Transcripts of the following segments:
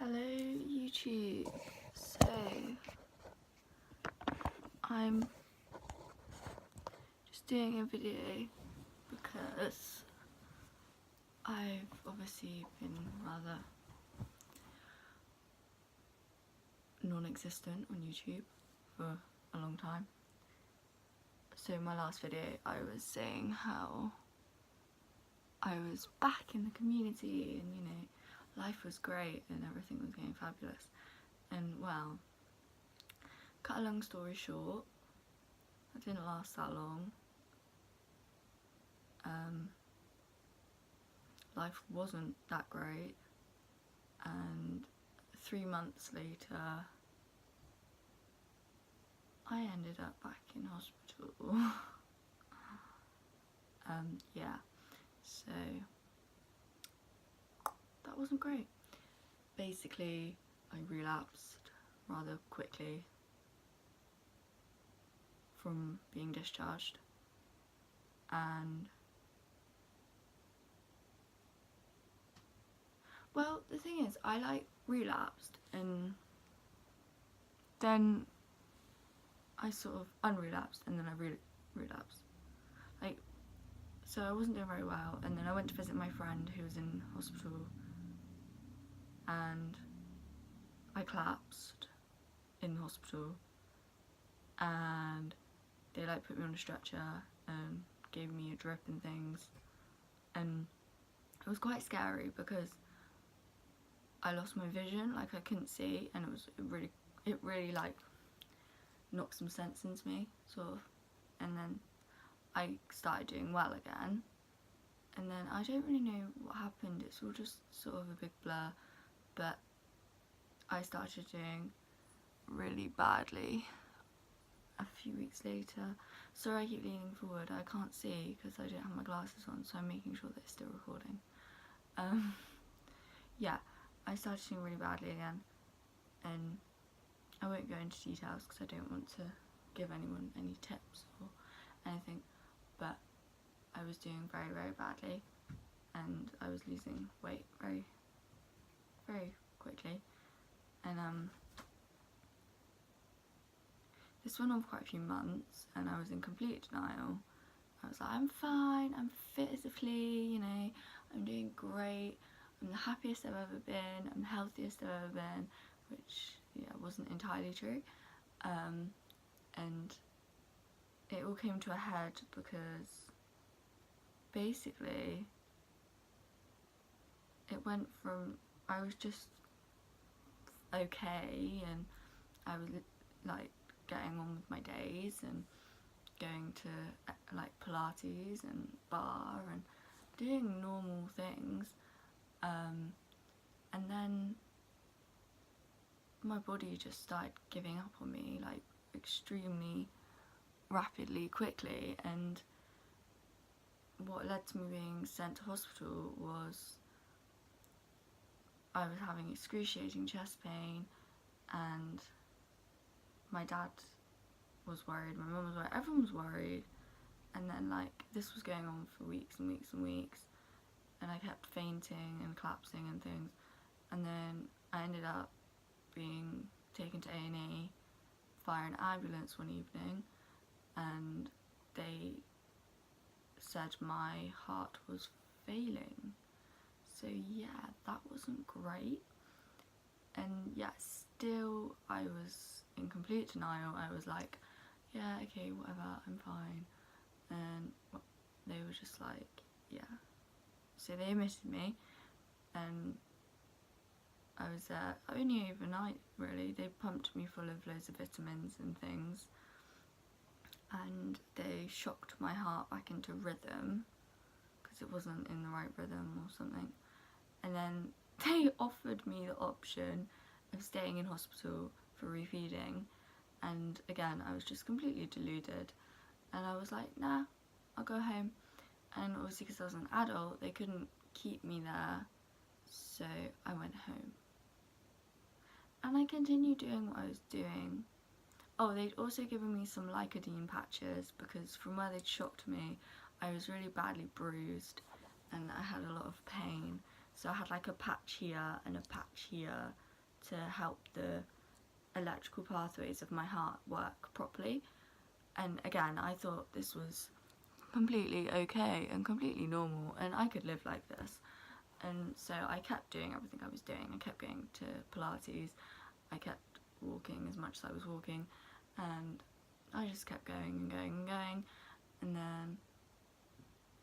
Hello YouTube. So I'm just doing a video because I've obviously been rather non-existent on YouTube for a long time. So in my last video I was saying how I was back in the community and life was great and everything was going fabulous, and well, cut a long story short, it didn't last that long. Life wasn't that great, and 3 months later I ended up back in hospital. Yeah, so that wasn't great. Basically I relapsed rather quickly from being discharged, and well, the thing is, I relapsed and then I sort of unrelapsed and then I relapsed. So I wasn't doing very well, and then I went to visit my friend who was in hospital and I collapsed in the hospital, and they put me on a stretcher and gave me a drip and things, and it was quite scary because I lost my vision, I couldn't see, and it really knocked some sense into me, sort of, and then I started doing well again, and then I don't really know what happened, it's all just sort of a big blur, but I started doing really badly a few weeks later. Sorry I keep leaning forward, I can't see because I don't have my glasses on, so I'm making sure that it's still recording. Yeah, I started doing really badly again, and I won't go into details because I don't want to give anyone any tips or anything, but I was doing very, very badly, and I was losing weight very, very quickly, and this went on for quite a few months, and I was in complete denial. I was like, I'm fine, I'm fit physically, I'm doing great, I'm the happiest I've ever been, I'm the healthiest I've ever been, which, yeah, wasn't entirely true. And it all came to a head because basically it went from, I was just okay, and I was getting on with my days and going to Pilates and bar and doing normal things, and then my body just started giving up on me extremely rapidly, quickly, and what led to me being sent to hospital was I was having excruciating chest pain, and my dad was worried, my mum was worried, everyone was worried, and then this was going on for weeks and weeks and weeks, and I kept fainting and collapsing and things, and then I ended up being taken to A&E via an ambulance one evening, and they said my heart was failing. So yeah, that wasn't great, and yeah, still I was in complete denial. I was like, yeah, okay, whatever, I'm fine, and they were just like, yeah. So they admitted me, and I was there only overnight really. They pumped me full of loads of vitamins and things, and they shocked my heart back into rhythm because it wasn't in the right rhythm or something, and then they offered me the option of staying in hospital for refeeding, and again I was just completely deluded, and I was like, nah, I'll go home. And obviously because I was an adult they couldn't keep me there, so I went home, and I continued doing what I was doing. Oh, they'd also given me some Lycodene patches because from where they'd shocked me I was really badly bruised and I had a lot of pain, so I had a patch here and a patch here, to help the electrical pathways of my heart work properly. And again, I thought this was completely okay and completely normal, and I could live like this. And so I kept doing everything I was doing. I kept going to Pilates, I kept walking as much as I was walking, and I just kept going and going and going. And then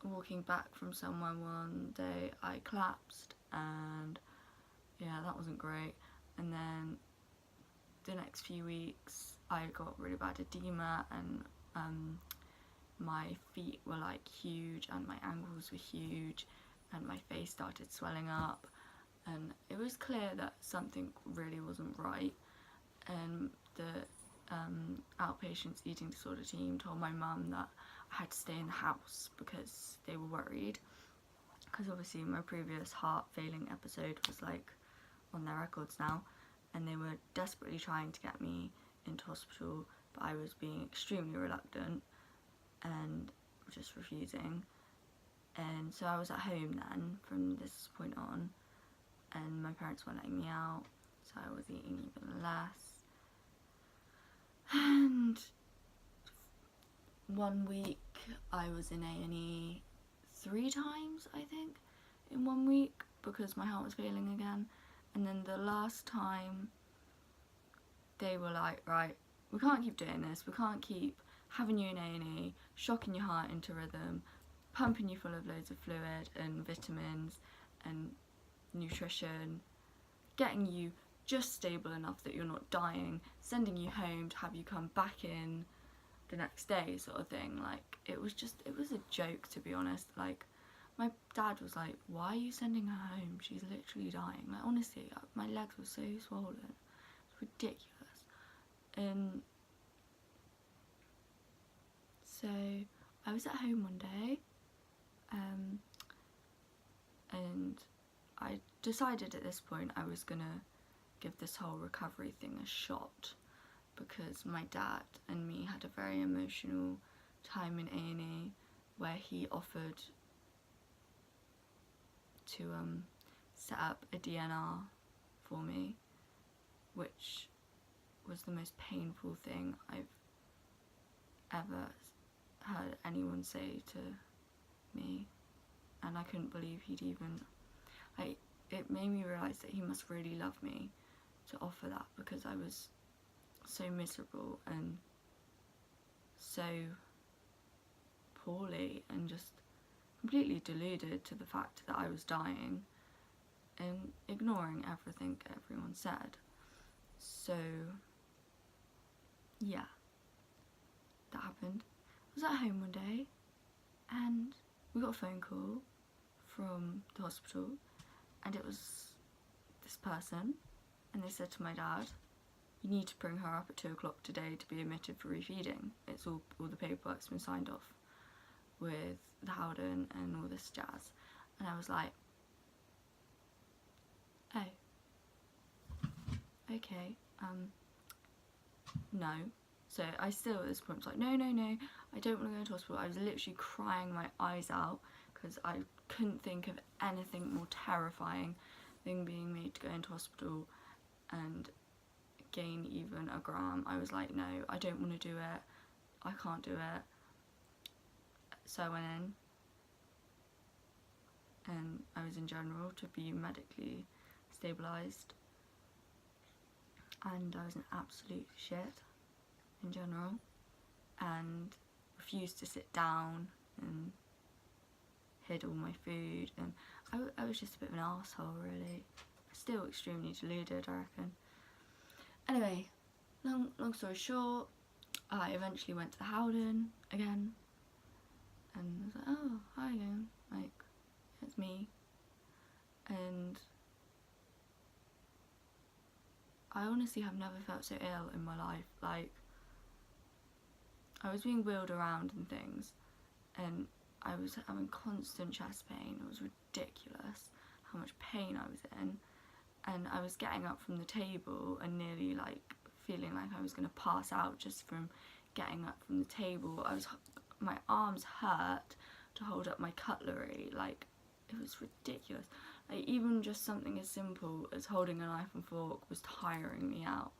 walking back from somewhere one day, I collapsed, and yeah, that wasn't great. And then the next few weeks I got really bad edema, and my feet were like huge, and my ankles were huge, and my face started swelling up, and it was clear that something really wasn't right. And the outpatients eating disorder team told my mum that I had to stay in the house because they were worried, because obviously my previous heart failing episode was like on their records now, and they were desperately trying to get me into hospital, but I was being extremely reluctant and just refusing. And so I was at home then from this point on, and my parents weren't letting me out, so I was eating even less. And one week I was in A&E 3 times, I think, in 1 week, because my heart was failing again. And then the last time they were like, right, we can't keep doing this, we can't keep having you in A&E, shocking your heart into rhythm, pumping you full of loads of fluid and vitamins and nutrition, getting you just stable enough that you're not dying, sending you home to have you come back in the next day, sort of thing. Like, it was a joke, to be honest. Like, my dad was like, why are you sending her home? She's literally dying. Like, honestly, my legs were so swollen. It's ridiculous. And so I was at home one day, and I decided at this point I was gonna give this whole recovery thing a shot, because my dad and me had a very emotional time in A&E where he offered to set up a DNR for me, which was the most painful thing I've ever heard anyone say to me, and I couldn't believe he'd even, it made me realise that he must really love me to offer that, because I was so miserable and so poorly and just completely deluded to the fact that I was dying and ignoring everything everyone said. So yeah, that happened. I was at home one day and we got a phone call from the hospital, and it was this person, and they said to my dad, you need to bring her up at 2 o'clock today to be admitted for refeeding. It's all the paperwork's been signed off with the Howden and all this jazz. And I was like, oh, okay, no. So I still at this point was like, no, I don't want to go into hospital. I was literally crying my eyes out because I couldn't think of anything more terrifying than being made to go into hospital and gain even a gram. I was like, no, I don't want to do it. I can't do it. So I went in, and I was in general to be medically stabilised, and I was an absolute shit in general, and refused to sit down and hid all my food, and I was just a bit of an arsehole, really. Still extremely deluded, I reckon. Anyway, long story short, I eventually went to the Howden again, and I was like, oh, hi again, like, it's me. And I honestly have never felt so ill in my life. Like, I was being wheeled around and things, and I was having constant chest pain. It was ridiculous how much pain I was in, and I was getting up from the table and nearly like feeling like I was going to pass out just from getting up from the table. My arms hurt to hold up my cutlery. Like, it was ridiculous. Like, even just something as simple as holding a knife and fork was tiring me out.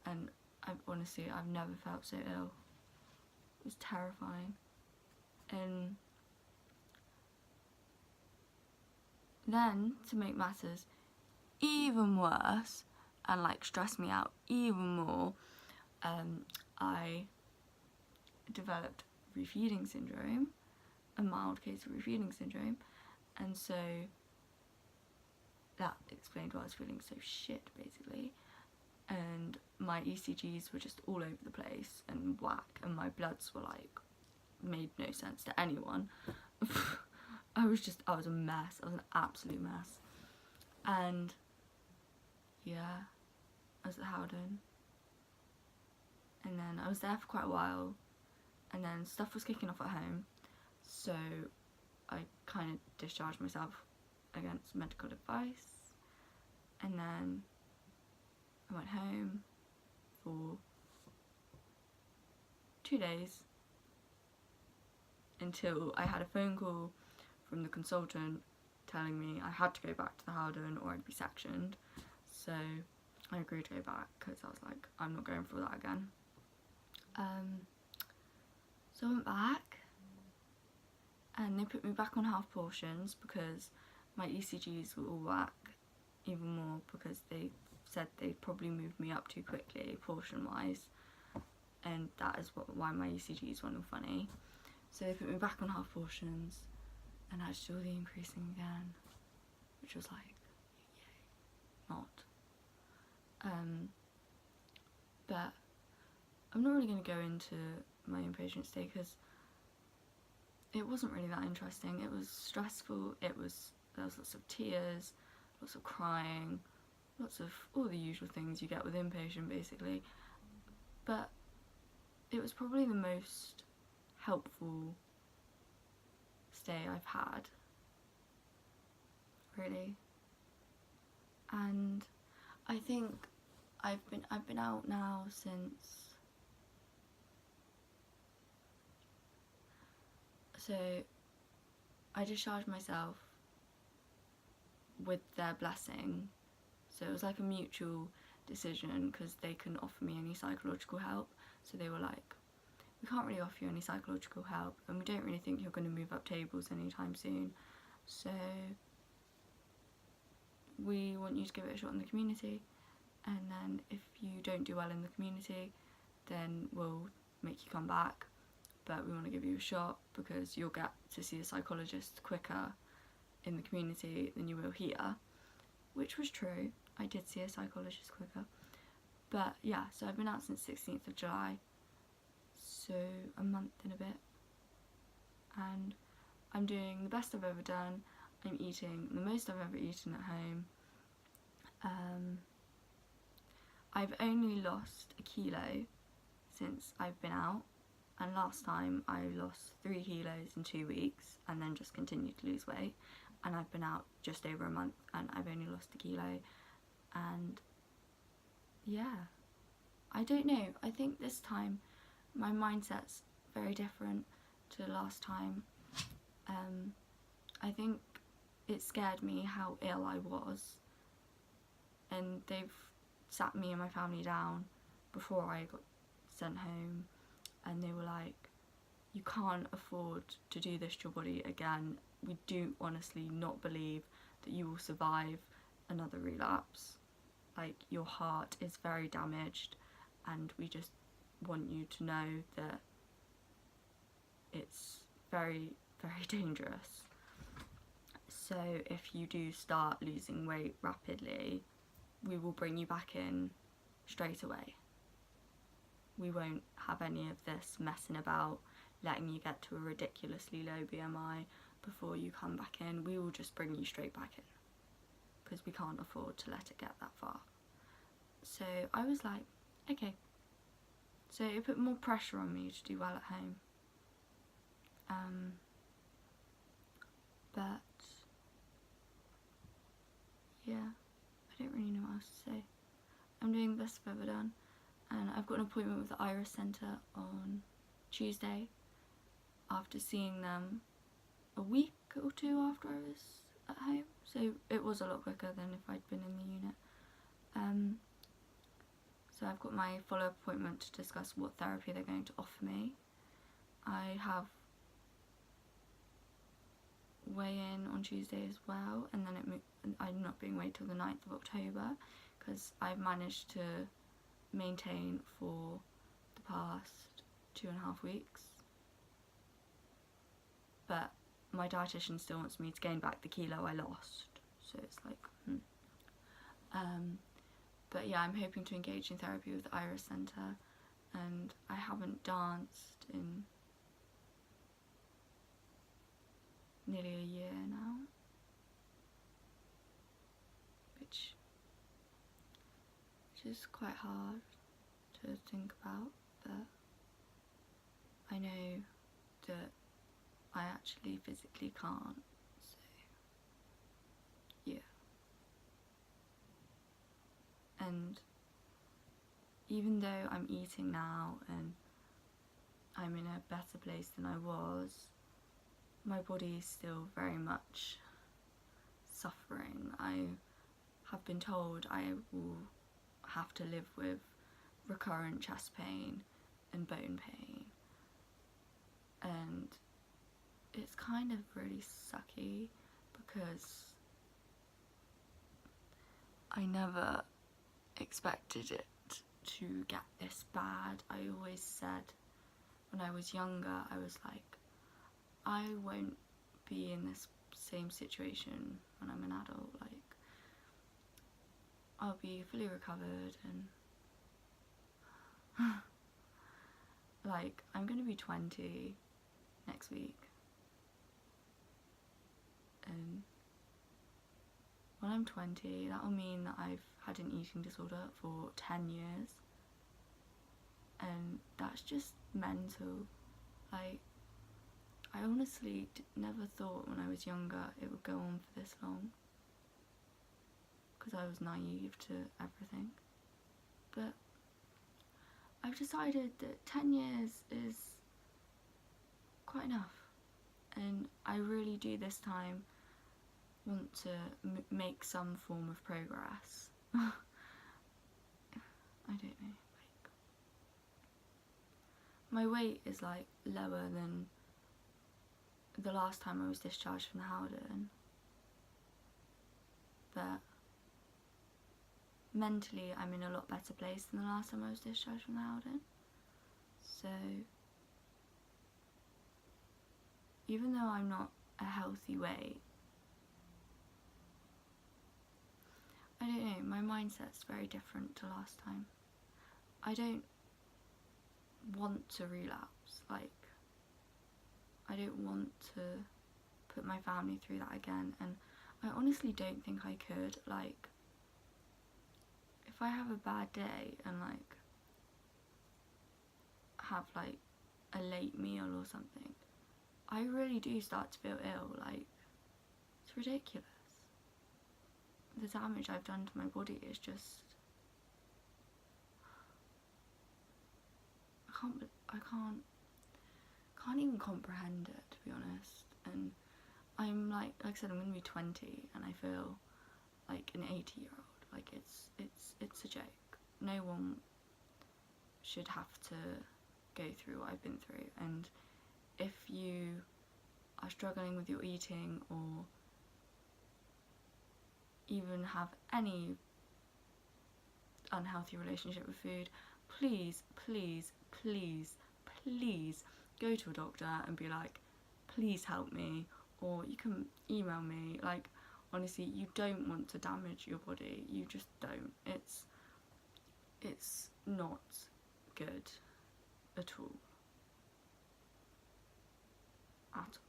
And I've never felt so ill. It was terrifying. And then, to make matters even worse and like stress me out even more, I developed refeeding syndrome, a mild case of refeeding syndrome, and so that explained why I was feeling so shit, basically. And my ECGs were just all over the place and whack, and my bloods were like, made no sense to anyone. I was a mess. I was an absolute mess. And yeah, I was at Howden, and then I was there for quite a while, and then stuff was kicking off at home, so I kind of discharged myself against medical advice, and then I went home for 2 days until I had a phone call from the consultant telling me I had to go back to the Howden or I'd be sectioned. So I agreed to go back because I was like, I'm not going through that again. So I went back and they put me back on half portions because my ECGs were all whack even more, because they said they'd probably moved me up too quickly portion wise, and that is why my ECGs went all funny. So they put me back on half portions and I had to do the increasing again, which was like, yay, not. But I'm not really going to go into my inpatient stay because it wasn't really that interesting. It was stressful, there was lots of tears, lots of crying, lots of all the usual things you get with inpatient basically. But it was probably the most helpful stay I've had, really. And I think I've been out now since, so I discharged myself with their blessing, so it was like a mutual decision because they couldn't offer me any psychological help. So they were like, we can't really offer you any psychological help and we don't really think you're going to move up tables anytime soon, so we want you to give it a shot in the community, and then if you don't do well in the community then we'll make you come back, but we want to give you a shot because you'll get to see a psychologist quicker in the community than you will here, which was true. I did see a psychologist quicker. But yeah, so I've been out since 16th of July, so a month and a bit, and I'm doing the best I've ever done. I'm eating the most I've ever eaten at home. I've only lost a kilo since I've been out, and last time I lost 3 kilos in 2 weeks and then just continued to lose weight, and I've been out just over a month and I've only lost a kilo. And yeah, I don't know, I think this time my mindset's very different to last time. I think it scared me how ill I was, and they've sat me and my family down before I got sent home, and they were like, you can't afford to do this to your body again. We do honestly not believe that you will survive another relapse. Like, your heart is very damaged and we just want you to know that it's very, very dangerous. So if you do start losing weight rapidly, we will bring you back in straight away. We won't have any of this messing about, letting you get to a ridiculously low BMI before you come back in. We will just bring you straight back in because we can't afford to let it get that far. So I was like, okay. So it put more pressure on me to do well at home. But yeah, I don't really know what else to say. I'm doing the best I've ever done, and I've got an appointment with the Iris Centre on Tuesday after seeing them a week or two after I was at home, so it was a lot quicker than if I'd been in the unit. So I've got my follow-up appointment to discuss what therapy they're going to offer me. I have weigh-in on Tuesday as well, and then I'm not being weighed till the 9th of October because I've managed to maintain for the past 2.5 weeks, but my dietitian still wants me to gain back the kilo I lost, so it's like but yeah, I'm hoping to engage in therapy with the Iris Centre, and I haven't danced in nearly a year now, which is quite hard to think about, but I know that I actually physically can't, so yeah. And even though I'm eating now and I'm in a better place than I was, my body is still very much suffering. I have been told I will have to live with recurrent chest pain and bone pain, and it's kind of really sucky because I never expected it to get this bad. I always said when I was younger, I was like, I won't be in this same situation when I'm an adult, like I'll be fully recovered and like I'm gonna be 20 next week, and when I'm 20 that will mean that I've had an eating disorder for 10 years, and that's just mental. Like I honestly never thought when I was younger it would go on for this long, because I was naive to everything, but I've decided that 10 years is quite enough, and I really do this time want to make some form of progress. I don't know, like my weight is like lower than the last time I was discharged from the Howden, but mentally I'm in a lot better place than the last time I was discharged from the Howden. So even though I'm not a healthy weight, I don't know, my mindset's very different to last time. I don't want to relapse, like I don't want to put my family through that again, and I honestly don't think I could. Like if I have a bad day and like have like a late meal or something, I really do start to feel ill. Like it's ridiculous. The damage I've done to my body is just, I can't even comprehend it, to be honest. And I'm like I said, I'm gonna be 20 and I feel like an 80-year-old. Like it's a joke. No one should have to go through what I've been through, and if you are struggling with your eating or even have any unhealthy relationship with food, please, please, please, please go to a doctor and be like, please help me, or you can email me. Like honestly, you don't want to damage your body, you just don't. It's not good at all. At all.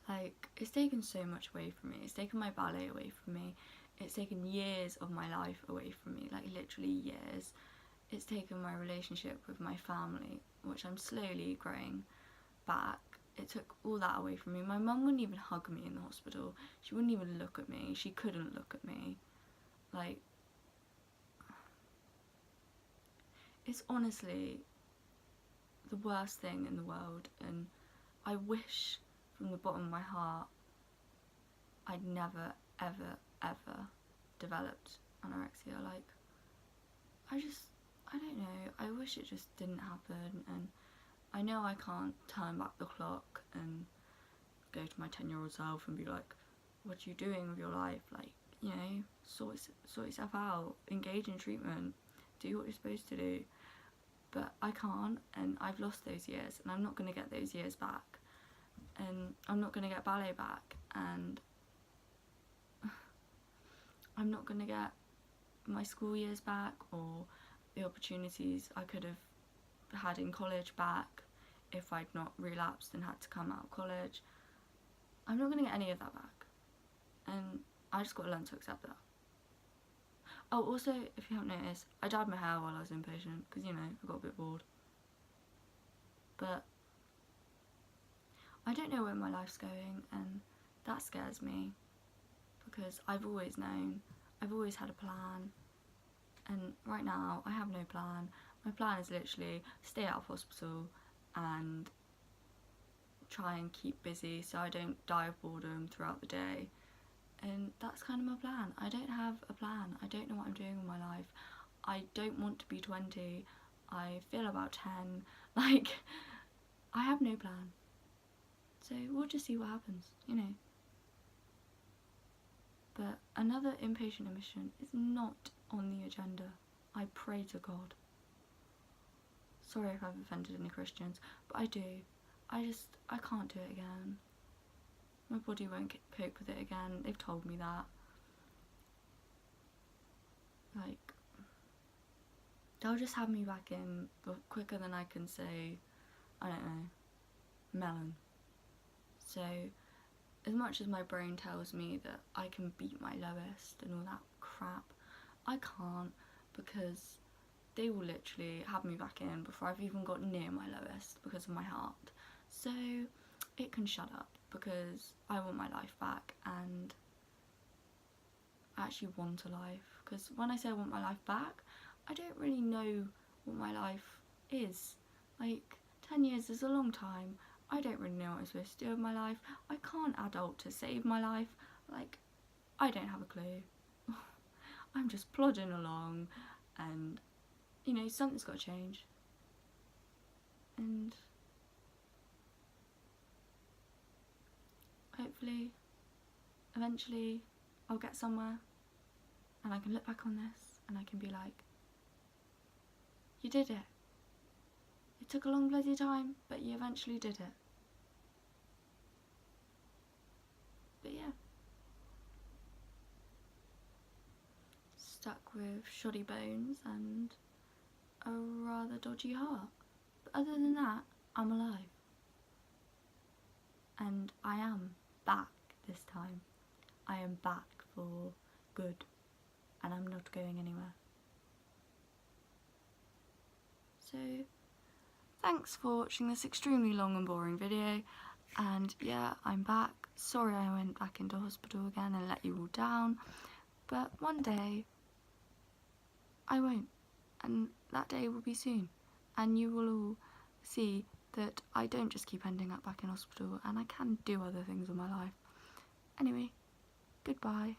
Like, it's taken so much away from me. It's taken my ballet away from me. It's taken years of my life away from me, like literally years. It's taken my relationship with my family, which I'm slowly growing back. It took all that away from me. My mum wouldn't even hug me in the hospital. She wouldn't even look at me. She couldn't look at me. Like, it's honestly the worst thing in the world, and I wish from the bottom of my heart I'd never, ever, ever developed anorexia. Like, I don't know, I wish it just didn't happen, and I know I can't turn back the clock and go to my 10-year-old self and be like, what are you doing with your life? Like, you know, sort yourself out, engage in treatment, do what you're supposed to do. But I can't, and I've lost those years, and I'm not going to get those years back, and I'm not going to get ballet back, and I'm not going to get my school years back, or the opportunities I could have had in college back if I'd not relapsed and had to come out of college. I'm not going to get any of that back, and I just got to learn to accept that. Oh, also, if you haven't noticed, I dyed my hair while I was inpatient, because, you know, I got a bit bored. But I don't know where my life's going, and that scares me, because I've always known, I've always had a plan, and right now I have no plan. My plan is literally stay out of hospital and try and keep busy so I don't die of boredom throughout the day. And that's kind of my plan. I don't have a plan. I don't know what I'm doing with my life. I don't want to be 20. I feel about 10. Like, I have no plan. So we'll just see what happens, you know. But another inpatient admission is not on the agenda. I pray to God. Sorry if I've offended any Christians, but I do. I can't do it again. My body won't cope with it again. They've told me that. Like, they'll just have me back in quicker than I can say, I don't know, melon. So, as much as my brain tells me that I can beat my lowest and all that crap, I can't, because they will literally have me back in before I've even got near my lowest because of my heart. So, it can shut up, because I want my life back, and I actually want a life. Because when I say I want my life back, I don't really know what my life is. Like, 10 years is a long time. I don't really know what I'm supposed to do with my life. I can't adult to save my life. Like, I don't have a clue. I'm just plodding along, and, you know, something's got to change. And hopefully, eventually, I'll get somewhere, and I can look back on this, and I can be like, you did it. It took a long bloody time, but you eventually did it. But yeah. Stuck with shoddy bones and a rather dodgy heart. But other than that, I'm alive. And I am back this time. I am back for good, and I'm not going anywhere. So, thanks for watching this extremely long and boring video, and yeah, I'm back. Sorry I went back into hospital again and let you all down, but one day I won't, and that day will be soon, and you will all see that I don't just keep ending up back in hospital, and I can do other things in my life. Anyway, goodbye.